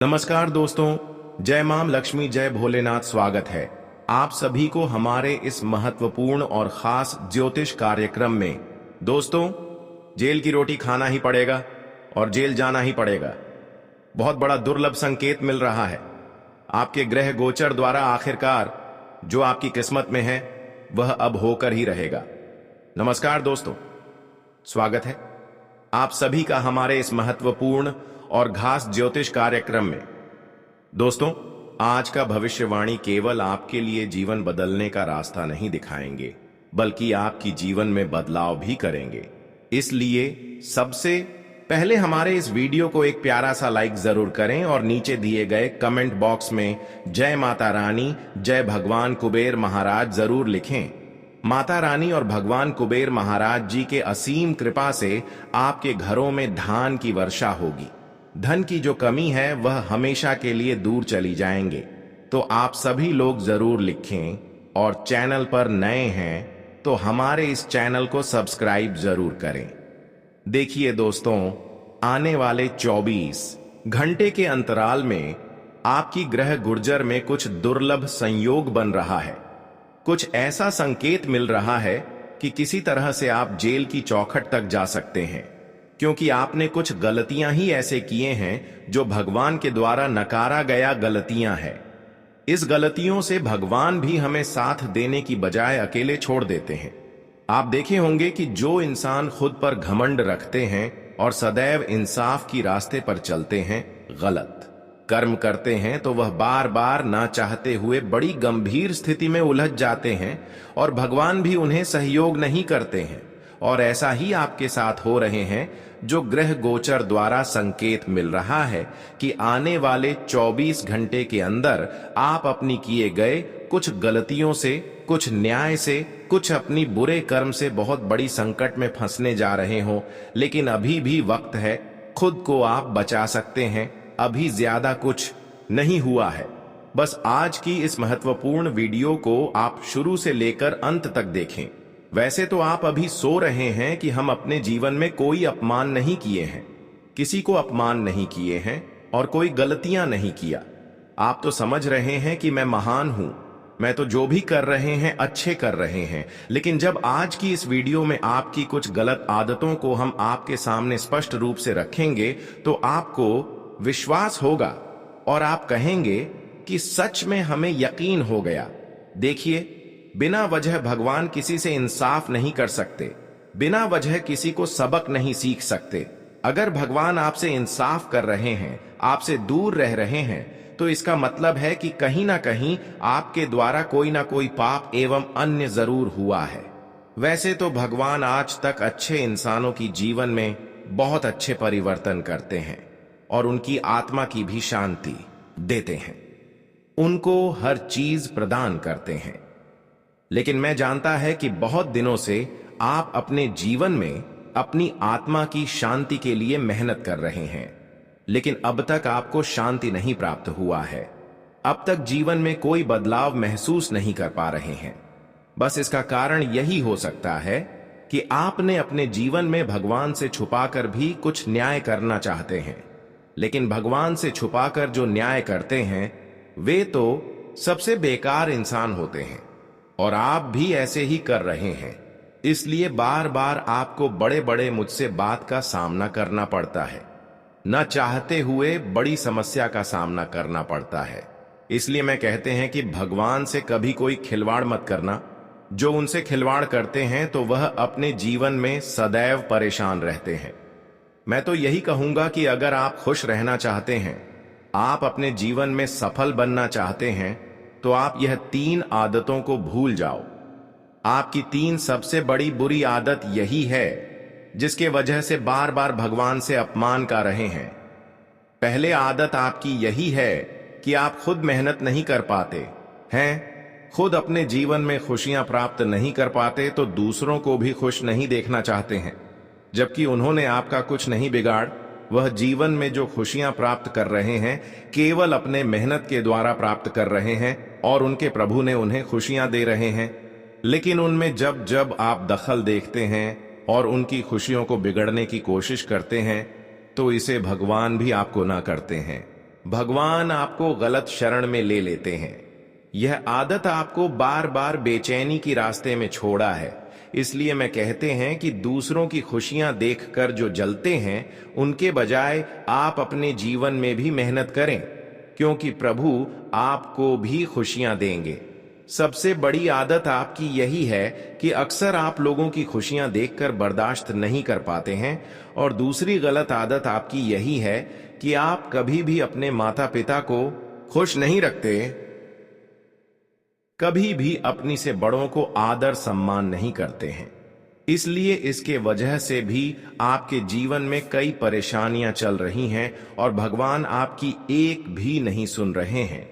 नमस्कार दोस्तों, जय मां लक्ष्मी, जय भोलेनाथ। स्वागत है आप सभी को हमारे इस महत्वपूर्ण और खास ज्योतिष कार्यक्रम में। दोस्तों, जेल की रोटी खाना ही पड़ेगा और जेल जाना ही पड़ेगा। बहुत बड़ा दुर्लभ संकेत मिल रहा है। आपके ग्रह गोचर द्वारा आखिरकार जो आपकी किस्मत में है वह अब होकर ही रहेगा। नमस्कार दोस्तों, स्वागत है आप सभी का हमारे इस महत्वपूर्ण और खास ज्योतिष कार्यक्रम में। दोस्तों, आज का भविष्यवाणी केवल आपके लिए जीवन बदलने का रास्ता नहीं दिखाएंगे, बल्कि आपकी जीवन में बदलाव भी करेंगे। इसलिए सबसे पहले हमारे इस वीडियो को एक प्यारा सा लाइक जरूर करें और नीचे दिए गए कमेंट बॉक्स में जय माता रानी, जय भगवान कुबेर महाराज जरूर लिखें। माता रानी और भगवान कुबेर महाराज जी के असीम कृपा से आपके घरों में धान की वर्षा होगी। धन की जो कमी है वह हमेशा के लिए दूर चली जाएंगे। तो आप सभी लोग जरूर लिखें, और चैनल पर नए हैं तो हमारे इस चैनल को सब्सक्राइब जरूर करें। देखिए दोस्तों, आने वाले 24 घंटे के अंतराल में आपकी ग्रह गुर्जर में कुछ दुर्लभ संयोग बन रहा है। कुछ ऐसा संकेत मिल रहा है कि किसी तरह से आप जेल की चौखट तक जा सकते हैं, क्योंकि आपने कुछ गलतियां ही ऐसे किए हैं जो भगवान के द्वारा नकारा गया गलतियां हैं। इस गलतियों से भगवान भी हमें साथ देने की बजाय अकेले छोड़ देते हैं। आप देखे होंगे कि जो इंसान खुद पर घमंड रखते हैं और सदैव इंसाफ की रास्ते पर चलते हैं, गलत कर्म करते हैं, तो वह बार बार ना चाहते हुए बड़ी गंभीर स्थिति में उलझ जाते हैं और भगवान भी उन्हें सहयोग नहीं करते हैं। और ऐसा ही आपके साथ हो रहे हैं। जो ग्रह गोचर द्वारा संकेत मिल रहा है कि आने वाले 24 घंटे के अंदर आप अपनी किए गए कुछ गलतियों से, कुछ न्याय से, कुछ अपनी बुरे कर्म से बहुत बड़ी संकट में फंसने जा रहे हो। लेकिन अभी भी वक्त है, खुद को आप बचा सकते हैं। अभी ज्यादा कुछ नहीं हुआ है। बस आज की इस महत्वपूर्ण वीडियो को आप शुरू से लेकर अंत तक देखें। वैसे तो आप अभी सो रहे हैं कि हम अपने जीवन में कोई अपमान नहीं किए हैं, किसी को अपमान नहीं किए हैं और कोई गलतियां नहीं किया। आप तो समझ रहे हैं कि मैं महान हूं, मैं तो जो भी कर रहे हैं अच्छे कर रहे हैं। लेकिन जब आज की इस वीडियो में आपकी कुछ गलत आदतों को हम आपके सामने स्पष्ट रूप से रखेंगे तो आपको विश्वास होगा और आप कहेंगे कि सच में हमें यकीन हो गया। देखिए, बिना वजह भगवान किसी से इंसाफ नहीं कर सकते, बिना वजह किसी को सबक नहीं सीख सकते। अगर भगवान आपसे इंसाफ कर रहे हैं, आपसे दूर रह रहे हैं, तो इसका मतलब है कि कहीं ना कहीं आपके द्वारा कोई ना कोई पाप एवं अन्य जरूर हुआ है। वैसे तो भगवान आज तक अच्छे इंसानों की जीवन में बहुत अच्छे परिवर्तन करते हैं और उनकी आत्मा की भी शांति देते हैं, उनको हर चीज प्रदान करते हैं। लेकिन मैं जानता है कि बहुत दिनों से आप अपने जीवन में अपनी आत्मा की शांति के लिए मेहनत कर रहे हैं, लेकिन अब तक आपको शांति नहीं प्राप्त हुआ है। अब तक जीवन में कोई बदलाव महसूस नहीं कर पा रहे हैं। बस इसका कारण यही हो सकता है कि आपने अपने जीवन में भगवान से छुपाकर भी कुछ न्याय करना चाहते हैं। लेकिन भगवान से छुपाकर जो न्याय करते हैं वे तो सबसे बेकार इंसान होते हैं, और आप भी ऐसे ही कर रहे हैं। इसलिए बार बार आपको बड़े बड़े मुझसे बात का सामना करना पड़ता है, न चाहते हुए बड़ी समस्या का सामना करना पड़ता है। इसलिए मैं कहते हैं कि भगवान से कभी कोई खिलवाड़ मत करना। जो उनसे खिलवाड़ करते हैं तो वह अपने जीवन में सदैव परेशान रहते हैं। मैं तो यही कहूंगा कि अगर आप खुश रहना चाहते हैं, आप अपने जीवन में सफल बनना चाहते हैं, तो आप यह 3 आदतों को भूल जाओ। आपकी 3 सबसे बड़ी बुरी आदत यही है जिसके वजह से बार बार भगवान से अपमान कर रहे हैं। पहले आदत आपकी यही है कि आप खुद मेहनत नहीं कर पाते हैं, खुद अपने जीवन में खुशियां प्राप्त नहीं कर पाते, तो दूसरों को भी खुश नहीं देखना चाहते हैं। जबकि उन्होंने आपका कुछ नहीं बिगाड़, वह जीवन में जो खुशियां प्राप्त कर रहे हैं केवल अपने मेहनत के द्वारा प्राप्त कर रहे हैं, और उनके प्रभु ने उन्हें खुशियां दे रहे हैं। लेकिन उनमें जब जब आप दखल देखते हैं और उनकी खुशियों को बिगड़ने की कोशिश करते हैं, तो इसे भगवान भी आपको ना करते हैं। भगवान आपको गलत शरण में ले लेते हैं। यह आदत आपको बार बार बेचैनी की रास्ते में छोड़ा है। इसलिए मैं कहते हैं कि दूसरों की खुशियां देखकर जो जलते हैं, उनके बजाय आप अपने जीवन में भी मेहनत करें, क्योंकि प्रभु आपको भी खुशियां देंगे। सबसे बड़ी आदत आपकी यही है कि अक्सर आप लोगों की खुशियां देखकर बर्दाश्त नहीं कर पाते हैं। और दूसरी गलत आदत आपकी यही है कि आप कभी भी अपने माता पिता को खुश नहीं रखते, कभी भी अपनी से बड़ों को आदर सम्मान नहीं करते हैं। इसलिए इसके वजह से भी आपके जीवन में कई परेशानियां चल रही हैं और भगवान आपकी एक भी नहीं सुन रहे हैं।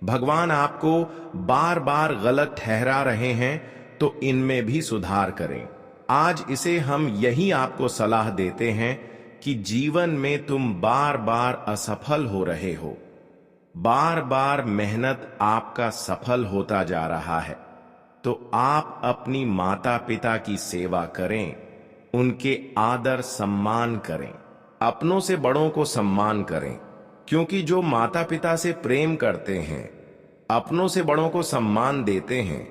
भगवान आपको बार बार गलत ठहरा रहे हैं, तो इनमें भी सुधार करें। आज इसे हम यही आपको सलाह देते हैं कि जीवन में तुम बार बार असफल हो रहे हो। बार बार मेहनत आपका सफल होता जा रहा है, तो आप अपनी माता पिता की सेवा करें, उनके आदर सम्मान करें, अपनों से बड़ों को सम्मान करें, क्योंकि जो माता पिता से प्रेम करते हैं, अपनों से बड़ों को सम्मान देते हैं,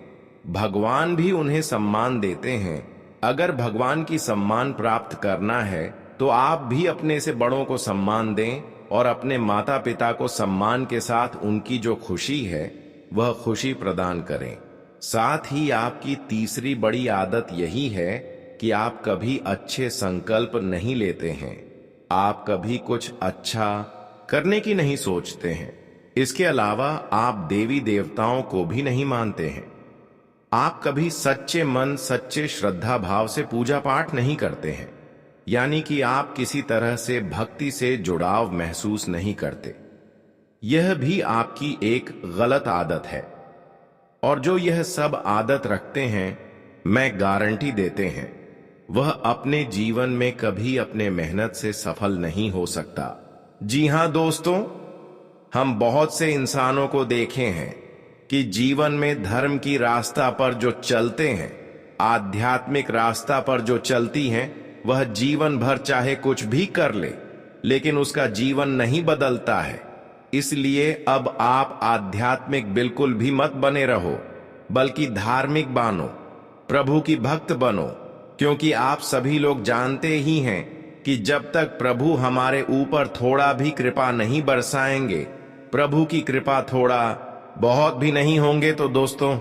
भगवान भी उन्हें सम्मान देते हैं। अगर भगवान की सम्मान प्राप्त करना है तो आप भी अपने से बड़ों को सम्मान दें और अपने माता पिता को सम्मान के साथ उनकी जो खुशी है वह खुशी प्रदान करें। साथ ही आपकी तीसरी बड़ी आदत यही है कि आप कभी अच्छे संकल्प नहीं लेते हैं। आप कभी कुछ अच्छा करने की नहीं सोचते हैं। इसके अलावा आप देवी देवताओं को भी नहीं मानते हैं। आप कभी सच्चे मन, सच्चे श्रद्धा भाव से पूजा पाठ नहीं करते हैं, यानी कि आप किसी तरह से भक्ति से जुड़ाव महसूस नहीं करते। यह भी आपकी एक गलत आदत है। और जो यह सब आदत रखते हैं, मैं गारंटी देते हैं, वह अपने जीवन में कभी अपने मेहनत से सफल नहीं हो सकता। जी हां दोस्तों, हम बहुत से इंसानों को देखे हैं कि जीवन में धर्म की रास्ता पर जो चलते हैं, आध्यात्मिक रास्ता पर जो चलती हैं, वह जीवन भर चाहे कुछ भी कर ले, लेकिन उसका जीवन नहीं बदलता है। इसलिए अब आप आध्यात्मिक बिल्कुल भी मत बने रहो, बल्कि धार्मिक बनो, प्रभु की भक्त बनो, क्योंकि आप सभी लोग जानते ही हैं कि जब तक प्रभु हमारे ऊपर थोड़ा भी कृपा नहीं बरसाएंगे, प्रभु की कृपा थोड़ा बहुत भी नहीं होंगे, तो दोस्तों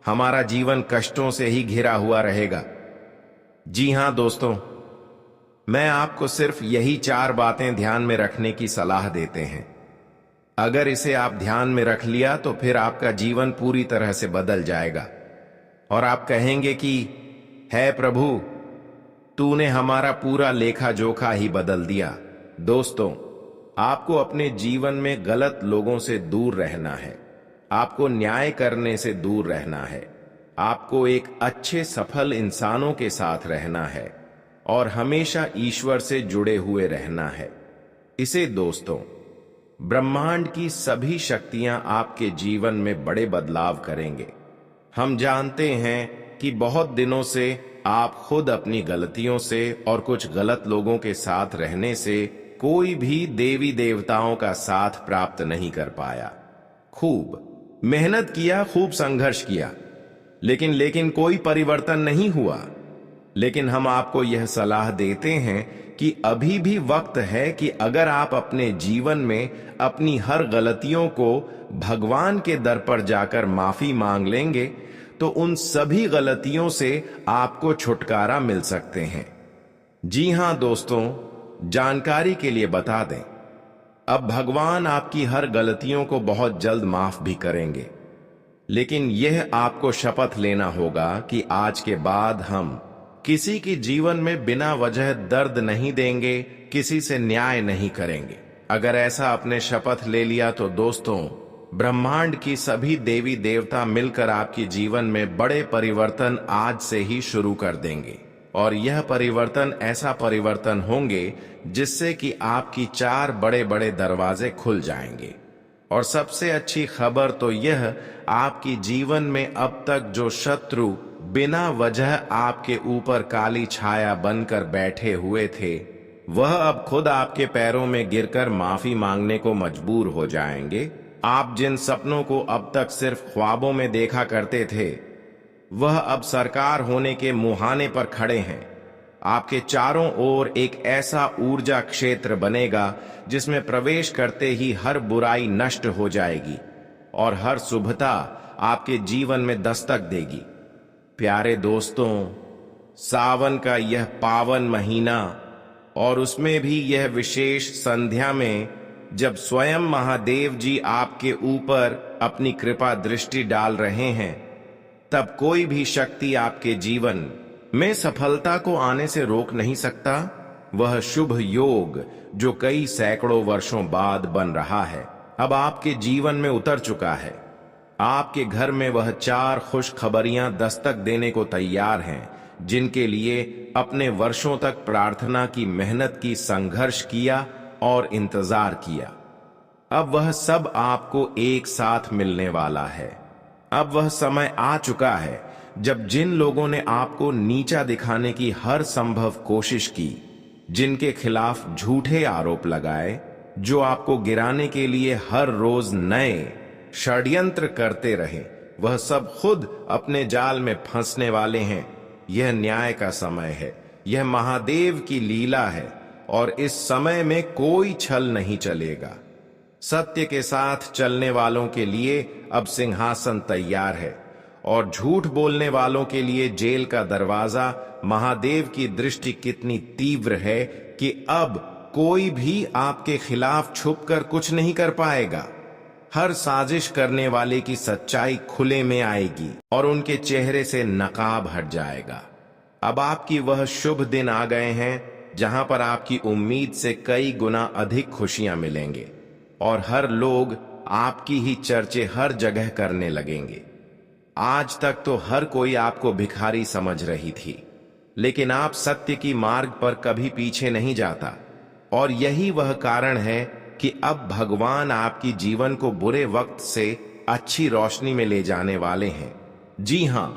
हमारा जीवन कष्टों से ही घिरा हुआ रहेगा। जी हां दोस्तों, मैं आपको सिर्फ यही 4 बातें ध्यान में रखने की सलाह देते हैं। अगर इसे आप ध्यान में रख लिया तो फिर आपका जीवन पूरी तरह से बदल जाएगा और आप कहेंगे कि है प्रभु, तूने हमारा पूरा लेखा जोखा ही बदल दिया। दोस्तों, आपको अपने जीवन में गलत लोगों से दूर रहना है, आपको न्याय करने से दूर रहना है, आपको एक अच्छे सफल इंसानों के साथ रहना है और हमेशा ईश्वर से जुड़े हुए रहना है। इसे दोस्तों, ब्रह्मांड की सभी शक्तियां आपके जीवन में बड़े बदलाव करेंगे। हम जानते हैं कि बहुत दिनों से आप खुद अपनी गलतियों से और कुछ गलत लोगों के साथ रहने से कोई भी देवी देवताओं का साथ प्राप्त नहीं कर पाया। खूब मेहनत किया, खूब संघर्ष किया, लेकिन कोई परिवर्तन नहीं हुआ। लेकिन हम आपको यह सलाह देते हैं कि अभी भी वक्त है कि अगर आप अपने जीवन में अपनी हर गलतियों को भगवान के दर पर जाकर माफी मांग लेंगे, तो उन सभी गलतियों से आपको छुटकारा मिल सकते हैं। जी हां दोस्तों, जानकारी के लिए बता दें, अब भगवान आपकी हर गलतियों को बहुत जल्द माफ भी करेंगे। लेकिन यह आपको शपथ लेना होगा कि आज के बाद हम किसी की जीवन में बिना वजह दर्द नहीं देंगे, किसी से न्याय नहीं करेंगे। अगर ऐसा आपने शपथ ले लिया तो दोस्तों, ब्रह्मांड की सभी देवी देवता मिलकर आपके जीवन में बड़े परिवर्तन आज से ही शुरू कर देंगे। और यह परिवर्तन ऐसा परिवर्तन होंगे जिससे कि आपकी 4 बड़े बड़े दरवाजे खुल जाएंगे। और सबसे अच्छी खबर तो यह, आपकी जीवन में अब तक जो शत्रु बिना वजह आपके ऊपर काली छाया बनकर बैठे हुए थे, वह अब खुद आपके पैरों में गिरकर माफी मांगने को मजबूर हो जाएंगे। आप जिन सपनों को अब तक सिर्फ ख्वाबों में देखा करते थे, वह अब सरकार होने के मुहाने पर खड़े हैं। आपके चारों ओर एक ऐसा ऊर्जा क्षेत्र बनेगा जिसमें प्रवेश करते ही हर बुराई नष्ट हो जाएगी और हर शुभता आपके जीवन में दस्तक देगी। प्यारे दोस्तों, सावन का यह पावन महीना और उसमें भी यह विशेष संध्या में, जब स्वयं महादेव जी आपके ऊपर अपनी कृपा दृष्टि डाल रहे हैं, तब कोई भी शक्ति आपके जीवन में सफलता को आने से रोक नहीं सकता। वह शुभ योग जो कई सैकड़ों वर्षों बाद बन रहा है, अब आपके जीवन में उतर चुका है। आपके घर में वह 4 खुशखबरियां दस्तक देने को तैयार हैं, जिनके लिए अपने वर्षों तक प्रार्थना की, मेहनत की, संघर्ष किया और इंतजार किया। अब वह सब आपको एक साथ मिलने वाला है। अब वह समय आ चुका है जब जिन लोगों ने आपको नीचा दिखाने की हर संभव कोशिश की, जिनके खिलाफ झूठे आरोप लगाए, जो आपको गिराने के लिए हर रोज नए षड्यंत्र करते रहे, वह सब खुद अपने जाल में फंसने वाले हैं। यह न्याय का समय है, यह महादेव की लीला है और इस समय में कोई छल नहीं चलेगा। सत्य के साथ चलने वालों के लिए अब सिंहासन तैयार है और झूठ बोलने वालों के लिए जेल का दरवाजा। महादेव की दृष्टि कितनी तीव्र है कि अब कोई भी आपके खिलाफ छुपकर कुछ नहीं कर पाएगा। हर साजिश करने वाले की सच्चाई खुले में आएगी और उनके चेहरे से नकाब हट जाएगा। अब आपकी वह शुभ दिन आ गए हैं जहां पर आपकी उम्मीद से कई गुना अधिक खुशियां मिलेंगे और हर लोग आपकी ही चर्चे हर जगह करने लगेंगे। आज तक तो हर कोई आपको भिखारी समझ रही थी, लेकिन आप सत्य की मार्ग पर कभी पीछे नहीं जाता और यही वह कारण है कि अब भगवान आपकी जीवन को बुरे वक्त से अच्छी रोशनी में ले जाने वाले हैं। जी हां,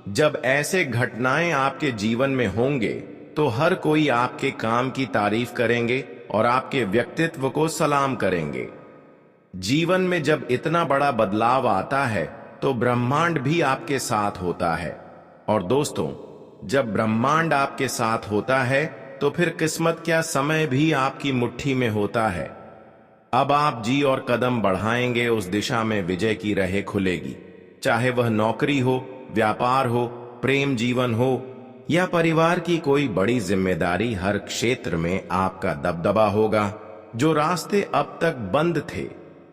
जब ऐसे घटनाएं आपके जीवन में होंगे तो हर कोई आपके काम की तारीफ करेंगे और आपके व्यक्तित्व को सलाम करेंगे। जीवन में जब इतना बड़ा बदलाव आता है तो ब्रह्मांड भी आपके साथ होता है। और दोस्तों, जब ब्रह्मांड आपके साथ होता है तो फिर किस्मत क्या, समय भी आपकी मुट्ठी में होता है। अब आप जी और कदम बढ़ाएंगे उस दिशा में विजय की राह खुलेगी। चाहे वह नौकरी हो, व्यापार हो, प्रेम जीवन हो या परिवार की कोई बड़ी जिम्मेदारी, हर क्षेत्र में आपका दबदबा होगा। जो रास्ते अब तक बंद थे,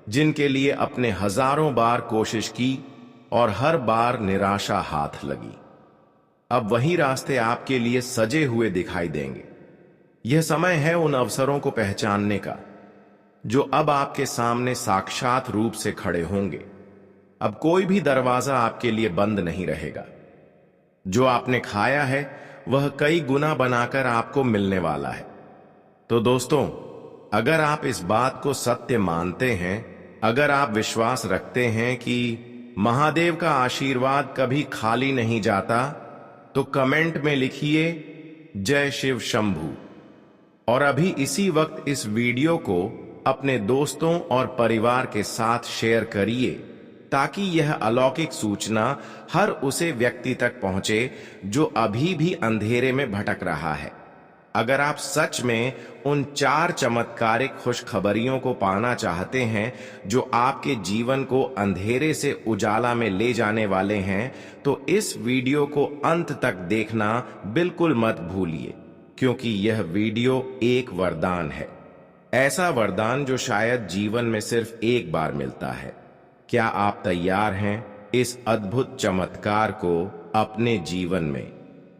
जिनके लिए अपने हजारों बार कोशिश की और हर बार निराशा हाथ लगी, अब वही रास्ते आपके लिए सजे हुए दिखाई देंगे। यह समय है उन अवसरों को पहचानने का जो अब आपके सामने साक्षात रूप से खड़े होंगे। अब कोई भी दरवाजा आपके लिए बंद नहीं रहेगा। जो आपने खाया है वह कई गुना बनाकर आपको मिलने वाला है। तो दोस्तों, अगर आप इस बात को सत्य मानते हैं, अगर आप विश्वास रखते हैं कि महादेव का आशीर्वाद कभी खाली नहीं जाता, तो कमेंट में लिखिए जय शिव शंभू। और अभी इसी वक्त इस वीडियो को अपने दोस्तों और परिवार के साथ शेयर करिए ताकि यह अलौकिक सूचना हर उसे व्यक्ति तक पहुंचे जो अभी भी अंधेरे में भटक रहा है। अगर आप सच में उन 4 चमत्कारिक खुशखबरियों को पाना चाहते हैं जो आपके जीवन को अंधेरे से उजाला में ले जाने वाले हैं, तो इस वीडियो को अंत तक देखना बिल्कुल मत भूलिए, क्योंकि यह वीडियो एक वरदान है। ऐसा वरदान जो शायद जीवन में सिर्फ एक बार मिलता है। क्या आप तैयार हैं इस अद्भुत चमत्कार को अपने जीवन में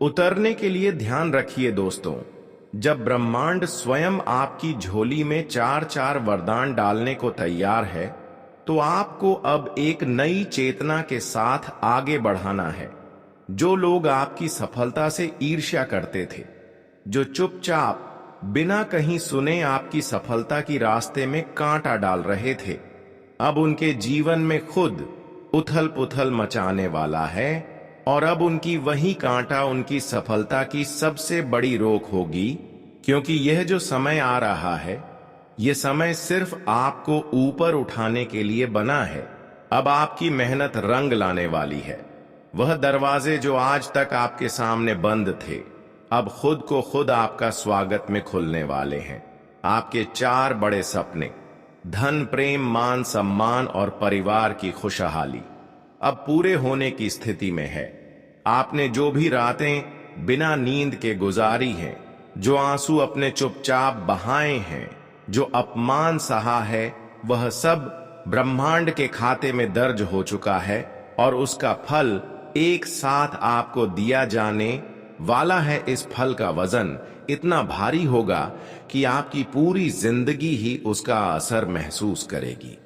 उतरने के लिए? ध्यान रखिए दोस्तों, जब ब्रह्मांड स्वयं आपकी झोली में 4-4 वरदान डालने को तैयार है, तो आपको अब एक नई चेतना के साथ आगे बढ़ाना है। जो लोग आपकी सफलता से ईर्ष्या करते थे, जो चुपचाप बिना कहीं सुने आपकी सफलता की रास्ते में कांटा डाल रहे थे, अब उनके जीवन में खुद उथल पुथल मचाने वाला है और अब उनकी वही कांटा उनकी सफलता की सबसे बड़ी रोक होगी, क्योंकि यह जो समय आ रहा है, यह समय सिर्फ आपको ऊपर उठाने के लिए बना है। अब आपकी मेहनत रंग लाने वाली है। वह दरवाजे जो आज तक आपके सामने बंद थे, अब खुद को खुद आपका स्वागत में खुलने वाले हैं। आपके 4 बड़े सपने, धन, प्रेम, मान, सम्मान और परिवार की खुशहाली, अब पूरे होने की स्थिति में है। आपने जो भी रातें बिना नींद के गुजारी हैं, जो आंसू अपने चुपचाप बहाए हैं, जो अपमान सहा है, वह सब ब्रह्मांड के खाते में दर्ज हो चुका है और उसका फल एक साथ आपको दिया जाने वाला है। इस फल का वजन इतना भारी होगा कि आपकी पूरी जिंदगी ही उसका असर महसूस करेगी।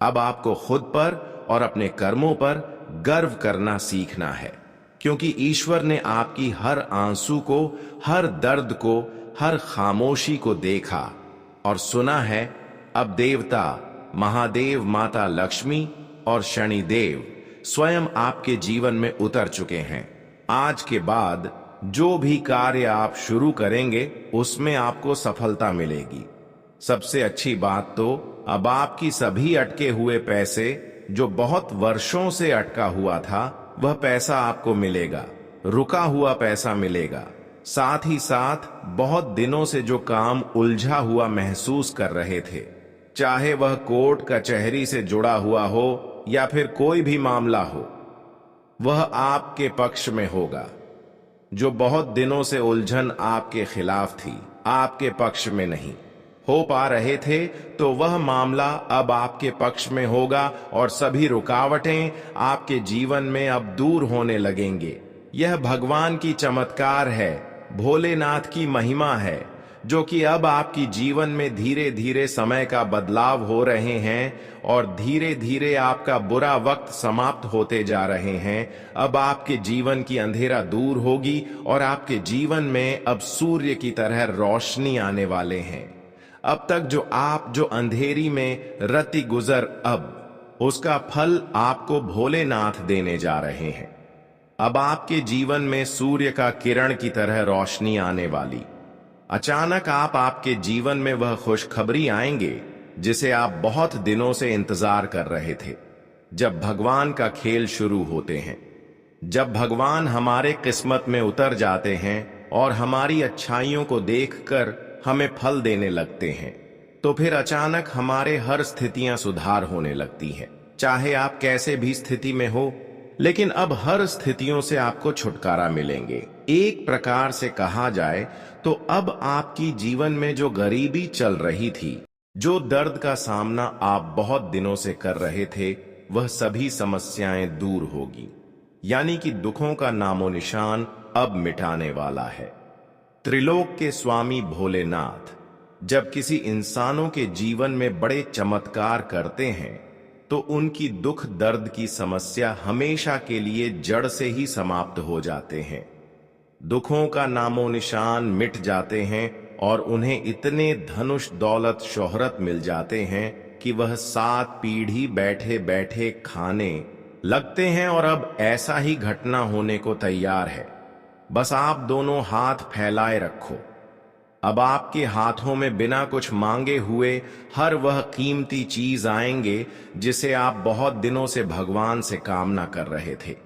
अब आपको खुद पर और अपने कर्मों पर गर्व करना सीखना है, क्योंकि ईश्वर ने आपकी हर आंसू को, हर दर्द को, हर खामोशी को देखा और सुना है। अब देवता महादेव, माता लक्ष्मी और शनिदेव स्वयं आपके जीवन में उतर चुके हैं। आज के बाद जो भी कार्य आप शुरू करेंगे, उसमें आपको सफलता मिलेगी। सबसे अच्छी बात तो अब आपकी सभी अटके हुए पैसे, जो बहुत वर्षों से अटका हुआ था, वह पैसा आपको मिलेगा। रुका हुआ पैसा मिलेगा। साथ ही साथ बहुत दिनों से जो काम उलझा हुआ महसूस कर रहे थे, चाहे वह कोर्ट कचहरी से जुड़ा हुआ हो या फिर कोई भी मामला हो, वह आपके पक्ष में होगा। जो बहुत दिनों से उलझन आपके खिलाफ थी, आपके पक्ष में नहीं हो पा रहे थे, तो वह मामला अब आपके पक्ष में होगा और सभी रुकावटें आपके जीवन में अब दूर होने लगेंगे। यह भगवान की चमत्कार है, भोलेनाथ की महिमा है, जो कि अब आपकी जीवन में धीरे धीरे समय का बदलाव हो रहे हैं और धीरे धीरे आपका बुरा वक्त समाप्त होते जा रहे हैं। अब आपके जीवन की अंधेरा दूर होगी और आपके जीवन में अब सूर्य की तरह रोशनी आने वाले हैं। अब तक जो अंधेरी में रति गुजर, अब उसका फल आपको भोलेनाथ देने जा रहे हैं। अब आपके जीवन में सूर्य का किरण की तरह रोशनी आने वाली। अचानक आपके जीवन में वह खुशखबरी आएंगे जिसे आप बहुत दिनों से इंतजार कर रहे थे। जब भगवान का खेल शुरू होते हैं, जब भगवान हमारे किस्मत में उतर जाते हैं और हमारी अच्छाइयों को देखकर हमें फल देने लगते हैं, तो फिर अचानक हमारे हर स्थितियां सुधार होने लगती हैं। चाहे आप कैसे भी स्थिति में हो, लेकिन अब हर स्थितियों से आपको छुटकारा मिलेंगे। एक प्रकार से कहा जाए तो अब आपकी जीवन में जो गरीबी चल रही थी, जो दर्द का सामना आप बहुत दिनों से कर रहे थे, वह सभी समस्याएं दूर होगी। यानी कि दुखों का नामो निशान अब मिटाने वाला है। त्रिलोक के स्वामी भोलेनाथ जब किसी इंसानों के जीवन में बड़े चमत्कार करते हैं, तो उनकी दुख दर्द की समस्या हमेशा के लिए जड़ से ही समाप्त हो जाते हैं। दुखों का नामो निशान मिट जाते हैं और उन्हें इतने धनुष, दौलत, शोहरत मिल जाते हैं कि वह 7 पीढ़ी बैठे बैठे खाने लगते हैं। और अब ऐसा ही घटना होने को तैयार है। बस आप दोनों हाथ फैलाए रखो। अब आपके हाथों में बिना कुछ मांगे हुए हर वह कीमती चीज आएंगे जिसे आप बहुत दिनों से भगवान से कामना कर रहे थे।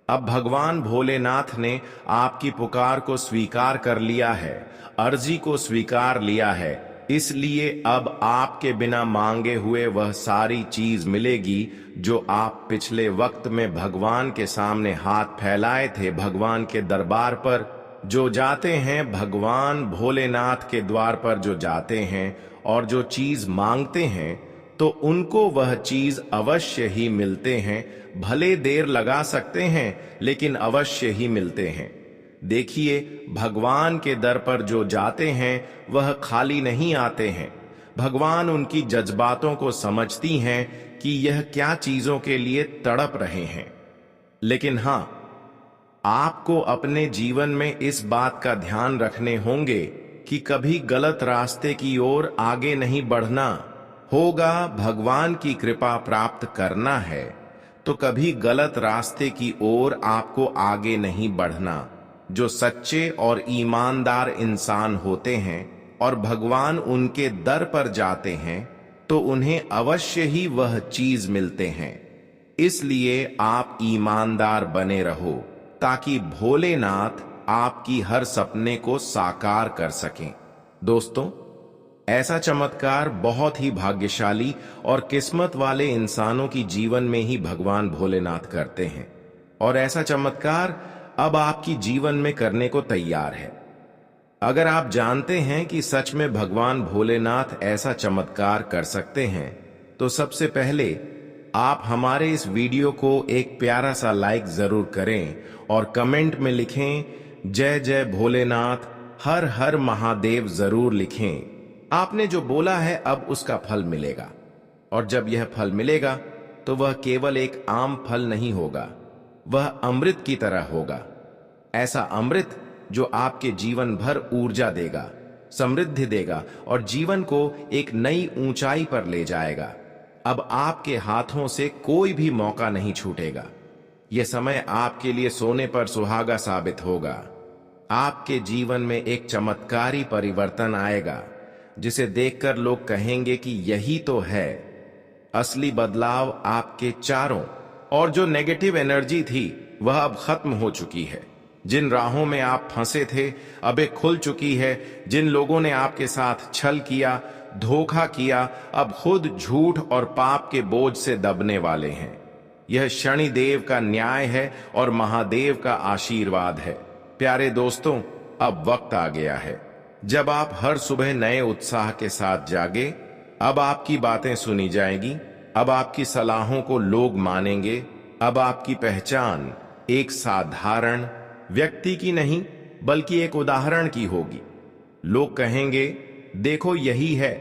अब भगवान भोलेनाथ ने आपकी पुकार को स्वीकार कर लिया है, अर्जी को स्वीकार लिया है। इसलिए अब आपके बिना मांगे हुए वह सारी चीज मिलेगी जो आप पिछले वक्त में भगवान के सामने हाथ फैलाए थे। भगवान के दरबार पर जो जाते हैं, भगवान भोलेनाथ के द्वार पर जो जाते हैं और जो चीज मांगते हैं, तो उनको वह चीज अवश्य ही मिलते हैं। भले देर लगा सकते हैं, लेकिन अवश्य ही मिलते हैं। देखिए, भगवान के दर पर जो जाते हैं वह खाली नहीं आते हैं। भगवान उनकी जज्बातों को समझती हैं कि यह क्या चीजों के लिए तड़प रहे हैं। लेकिन हां, आपको अपने जीवन में इस बात का ध्यान रखने होंगे कि कभी गलत रास्ते की ओर आगे नहीं बढ़ना होगा। भगवान की कृपा प्राप्त करना है तो कभी गलत रास्ते की ओर आपको आगे नहीं बढ़ना। जो सच्चे और ईमानदार इंसान होते हैं, और भगवान उनके दर पर जाते हैं तो उन्हें अवश्य ही वह चीज मिलते हैं। इसलिए आप ईमानदार बने रहो ताकि भोलेनाथ आपकी हर सपने को साकार कर सकें। दोस्तों, ऐसा चमत्कार बहुत ही भाग्यशाली और किस्मत वाले इंसानों की जीवन में ही भगवान भोलेनाथ करते हैं, और ऐसा चमत्कार अब आपकी जीवन में करने को तैयार है। अगर आप जानते हैं कि सच में भगवान भोलेनाथ ऐसा चमत्कार कर सकते हैं, तो सबसे पहले आप हमारे इस वीडियो को एक प्यारा सा लाइक जरूर करें और कमेंट में लिखें जय जय भोलेनाथ, हर हर महादेव जरूर लिखें। आपने जो बोला है अब उसका फल मिलेगा, और जब यह फल मिलेगा तो वह केवल एक आम फल नहीं होगा, वह अमृत की तरह होगा। ऐसा अमृत जो आपके जीवन भर ऊर्जा देगा, समृद्धि देगा और जीवन को एक नई ऊंचाई पर ले जाएगा। अब आपके हाथों से कोई भी मौका नहीं छूटेगा। यह समय आपके लिए सोने पर सुहागा साबित होगा। आपके जीवन में एक चमत्कारी परिवर्तन आएगा जिसे देखकर लोग कहेंगे कि यही तो है असली बदलाव। आपके चारों और जो नेगेटिव एनर्जी थी वह अब खत्म हो चुकी है। जिन राहों में आप फंसे थे अब एक खुल चुकी है। जिन लोगों ने आपके साथ छल किया, धोखा किया, अब खुद झूठ और पाप के बोझ से दबने वाले हैं। यह शनिदेव का न्याय है और महादेव का आशीर्वाद है। प्यारे दोस्तों, अब वक्त आ गया है जब आप हर सुबह नए उत्साह के साथ जागे। अब आपकी बातें सुनी जाएगी, अब आपकी सलाहों को लोग मानेंगे। अब आपकी पहचान एक साधारण व्यक्ति की नहीं बल्कि एक उदाहरण की होगी। लोग कहेंगे, देखो यही है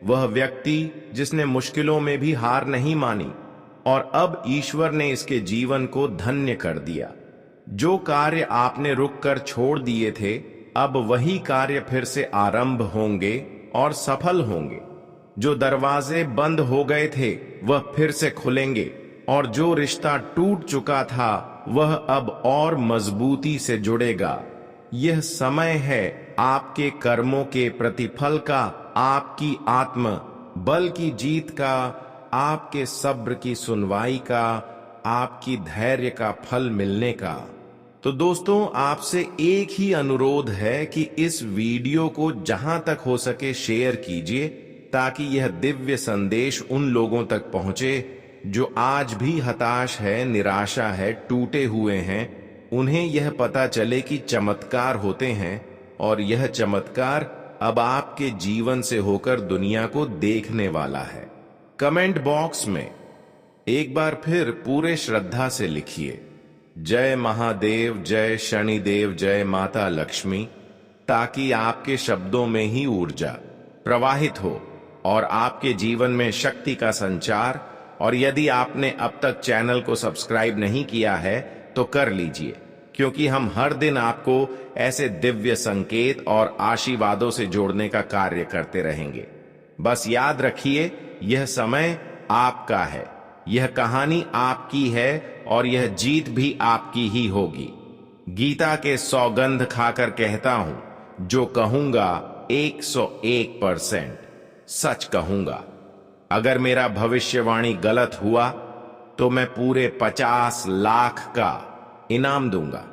वह व्यक्ति जिसने मुश्किलों में भी हार नहीं मानी और अब ईश्वर ने इसके जीवन को धन्य कर दिया। जो कार्य आपने रुककर छोड़ दिए थे अब वही कार्य फिर से आरंभ होंगे और सफल होंगे। जो दरवाजे बंद हो गए थे वह फिर से खुलेंगे और जो रिश्ता टूट चुका था वह अब और मजबूती से जुड़ेगा। यह समय है आपके कर्मों के प्रतिफल का, आपकी आत्म बल की जीत का, आपके सब्र की सुनवाई का, आपकी धैर्य का फल मिलने का। तो दोस्तों, आपसे एक ही अनुरोध है कि इस वीडियो को जहां तक हो सके शेयर कीजिए ताकि यह दिव्य संदेश उन लोगों तक पहुंचे जो आज भी हताश है, निराशा है, टूटे हुए हैं। उन्हें यह पता चले कि चमत्कार होते हैं और यह चमत्कार अब आपके जीवन से होकर दुनिया को देखने वाला है। कमेंट बॉक्स में एक बार फिर पूरे श्रद्धा से लिखिए जय महादेव, जय शनिदेव, जय माता लक्ष्मी, ताकि आपके शब्दों में ही ऊर्जा प्रवाहित हो और आपके जीवन में शक्ति का संचार। और यदि आपने अब तक चैनल को सब्सक्राइब नहीं किया है तो कर लीजिए, क्योंकि हम हर दिन आपको ऐसे दिव्य संकेत और आशीर्वादों से जोड़ने का कार्य करते रहेंगे। बस याद रखिए, यह समय आपका है, यह कहानी आपकी है और यह जीत भी आपकी ही होगी। गीता के सौगंध खाकर कहता हूं, जो कहूंगा 101% सच कहूंगा। अगर मेरा भविष्यवाणी गलत हुआ तो मैं पूरे 50 लाख का इनाम दूंगा।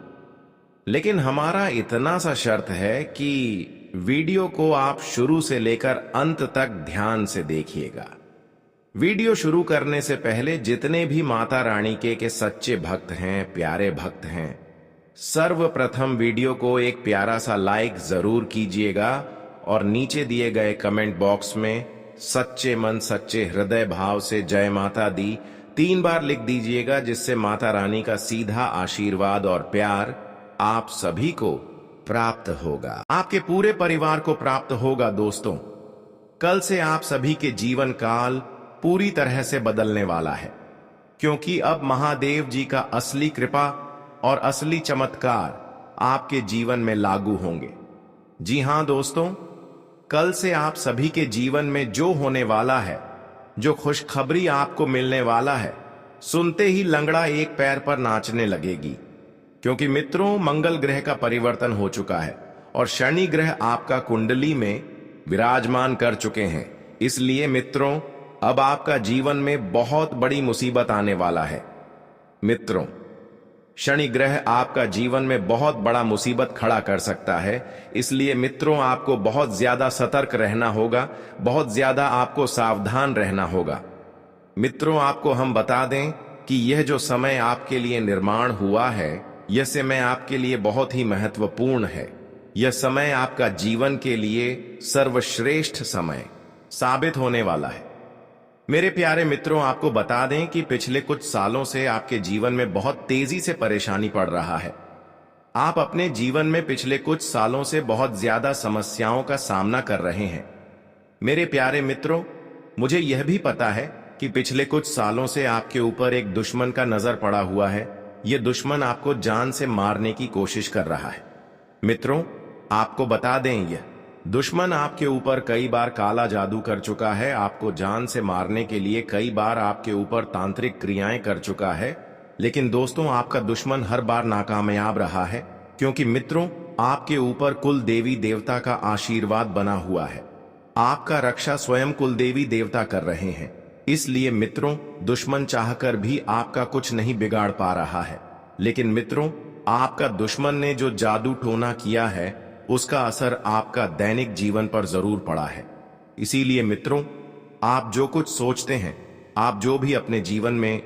लेकिन हमारा इतना सा शर्त है कि वीडियो को आप शुरू से लेकर अंत तक ध्यान से देखिएगा। वीडियो शुरू करने से पहले जितने भी माता रानी के सच्चे भक्त हैं, प्यारे भक्त हैं, सर्वप्रथम वीडियो को एक प्यारा सा लाइक जरूर कीजिएगा और नीचे दिए गए कमेंट बॉक्स में सच्चे मन सच्चे हृदय भाव से जय माता दी 3 बार लिख दीजिएगा, जिससे माता रानी का सीधा आशीर्वाद और प्यार आप सभी को प्राप्त होगा, आपके पूरे परिवार को प्राप्त होगा। दोस्तों, कल से आप सभी के जीवन काल पूरी तरह से बदलने वाला है, क्योंकि अब महादेव जी का असली कृपा और असली चमत्कार आपके जीवन में लागू होंगे। जी हां दोस्तों, कल से आप सभी के जीवन में जो होने वाला है, जो खुशखबरी आपको मिलने वाला है, सुनते ही लंगड़ा एक पैर पर नाचने लगेगी। क्योंकि मित्रों, मंगल ग्रह का परिवर्तन हो चुका है और शनि ग्रह आपका कुंडली में विराजमान कर चुके हैं। इसलिए मित्रों, अब आपका जीवन में बहुत बड़ी मुसीबत आने वाला है। मित्रों, शनि ग्रह आपका जीवन में बहुत बड़ा मुसीबत खड़ा कर सकता है। इसलिए मित्रों, आपको बहुत ज्यादा सतर्क रहना होगा, बहुत ज्यादा आपको सावधान रहना होगा। मित्रों, आपको हम बता दें कि यह जो समय आपके लिए निर्माण हुआ है, यह समय आपके लिए बहुत ही महत्वपूर्ण है। यह समय आपका जीवन के लिए सर्वश्रेष्ठ समय साबित होने वाला है। मेरे प्यारे मित्रों, आपको बता दें कि पिछले कुछ सालों से आपके जीवन में बहुत तेजी से परेशानी पड़ रहा है। आप अपने जीवन में पिछले कुछ सालों से बहुत ज्यादा समस्याओं का सामना कर रहे हैं। मेरे प्यारे मित्रों, मुझे यह भी पता है कि पिछले कुछ सालों से आपके ऊपर एक दुश्मन का नजर पड़ा हुआ है। यह दुश्मन आपको जान से मारने की कोशिश कर रहा है। मित्रों, आपको बता दें, यह दुश्मन आपके ऊपर कई बार काला जादू कर चुका है। आपको जान से मारने के लिए कई बार आपके ऊपर तांत्रिक क्रियाएं कर चुका है। लेकिन दोस्तों, आपका दुश्मन हर बार नाकामयाब रहा है, क्योंकि मित्रों, आपके ऊपर कुल देवी देवता का आशीर्वाद बना हुआ है। आपका रक्षा स्वयं कुल देवी देवता कर रहे हैं। इसलिए मित्रों, दुश्मन चाहकर भी आपका कुछ नहीं बिगाड़ पा रहा है। लेकिन मित्रों, आपका दुश्मन ने जो जादू टोना किया है, उसका असर आपका दैनिक जीवन पर जरूर पड़ा है। इसीलिए मित्रों, आप जो कुछ सोचते हैं, आप जो भी अपने जीवन में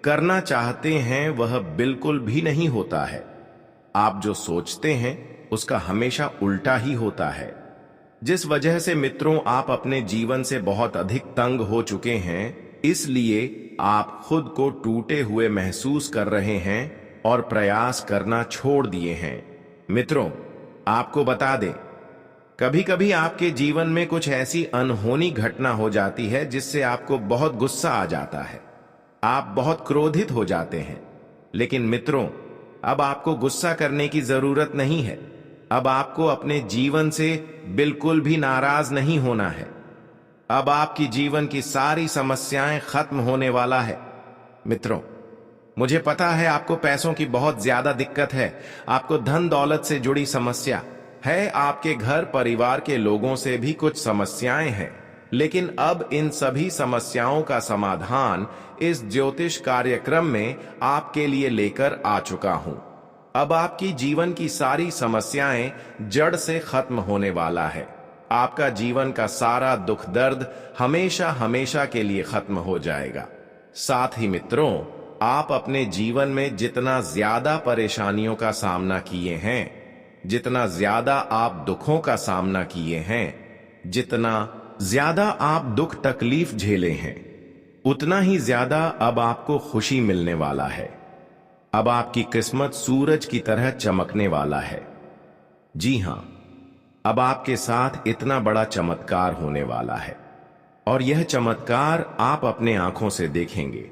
करना चाहते हैं, वह बिल्कुल भी नहीं होता है। आप जो सोचते हैं, उसका हमेशा उल्टा ही होता है। जिस वजह से मित्रों, आप अपने जीवन से बहुत अधिक तंग हो चुके हैं। इसलिए आप खुद को टूटे हुए महसूस कर रहे हैं और प्रयास करना छोड़ दिए हैं। मित्रों, आपको बता दें, कभी कभी आपके जीवन में कुछ ऐसी अनहोनी घटना हो जाती है जिससे आपको बहुत गुस्सा आ जाता है। आप बहुत क्रोधित हो जाते हैं। लेकिन मित्रों, अब आपको गुस्सा करने की जरूरत नहीं है। अब आपको अपने जीवन से बिल्कुल भी नाराज नहीं होना है। अब आपकी जीवन की सारी समस्याएं खत्म होने वाला है। मित्रों, मुझे पता है आपको पैसों की बहुत ज्यादा दिक्कत है, आपको धन दौलत से जुड़ी समस्या है, आपके घर परिवार के लोगों से भी कुछ समस्याएं हैं। लेकिन अब इन सभी समस्याओं का समाधान इस ज्योतिष कार्यक्रम में आपके लिए लेकर आ चुका हूं। अब आपकी जीवन की सारी समस्याएं जड़ से खत्म होने वाला है। आपका जीवन का सारा दुख दर्द हमेशा हमेशा के लिए खत्म हो जाएगा। साथ ही मित्रों, आप अपने जीवन में जितना ज्यादा परेशानियों का सामना किए हैं, जितना ज्यादा आप दुखों का सामना किए हैं, जितना ज्यादा आप दुख तकलीफ झेले हैं, उतना ही ज्यादा अब आपको खुशी मिलने वाला है। अब आपकी किस्मत सूरज की तरह चमकने वाला है। जी हां, अब आपके साथ इतना बड़ा चमत्कार होने वाला है और यह चमत्कार आप अपने आंखों से देखेंगे।